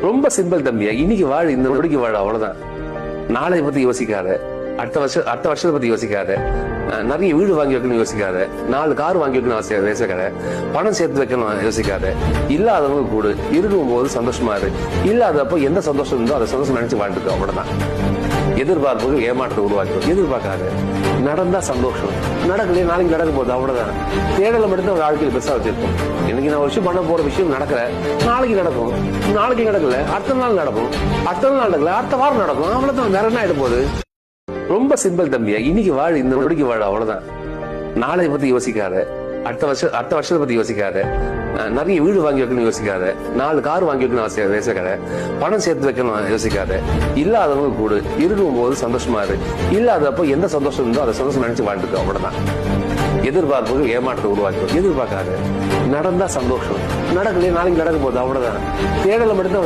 ரொம்ப சிம்பிள் தம்பியா. இன்னைக்கு வாழ், இந்த நொடிக்கு வாழ, அவ்வளவுதான். நாளை பத்தி யோசிக்காத, அடுத்த வருஷத்தை பத்தி யோசிக்காத, நிறைய வீடு வாங்கி வைக்கணும் யோசிக்காத, 4 கார் வாங்கி வைக்கணும் யோசிக்காத, பணம் சேர்த்து வைக்கணும் யோசிக்காத. இல்லாதவங்க கூடு, இருக்கும் போது சந்தோஷமா இரு. இல்லாதப்போ எந்த சந்தோஷம் இருந்தோ அதை சந்தோஷம் நினைச்சு வாழ்ந்துக்கோ, அவ்வளவுதான். எதிர்பார்ப்புகள் ஏமாற்றத்தை உருவாக்கும். எதிர்பார்க்காத, நடந்தா சந்தோஷம், நடக்கலையே நாளைக்கு நடக்க போகுது, அவ்வளவுதான். தேடலை மட்டும் ஒரு வாழ்க்கையில் பெருசா வச்சிருக்கோம். இன்னைக்கு நான் ஒரு விஷயம் பண்ண போற விஷயம் நடக்கல, நாளைக்கு நடக்கும். நாளைக்கு நடக்கல, அடுத்த நாள் நடக்கும். அடுத்த நாள் நடக்கல, அடுத்த வாரம் நடக்கும், அவ்வளவுதான். வேற என்ன ஆயிட போகுது? ரொம்ப சிம்பிள் தம்பியா. இன்னைக்கு வாழ், இந்த நொடிக்கு வாழ, அவ்வளவுதான். நாளை பத்தி யோசிக்காத, அடுத்த வருஷத்தை பத்தி யோசிக்காத, நிறைய வீடு வாங்கி வைக்கணும் யோசிக்காத, 4 கார் வாங்கி வைக்கணும் யோசிக்காத, பணம் சேர்த்து வைக்கணும் யோசிக்காத. இல்லாதவங்க கூடு, இருக்கும் போது சந்தோஷமா இரு. இல்லாதப்போ எந்த சந்தோஷம் இருந்தோ அதை சந்தோஷம் நினைச்சு வாழ்ந்துக்கோ, அவ்வளவுதான். எதிர்பார்ப்புகள் ஏமாற்றத்தை உருவாக்கும். எதிர்பார்க்காத, நடந்தா சந்தோஷம், நடக்கலையே நாளைக்கு நடக்க போகுது, அவ்வளவுதான். தேடலை மட்டும்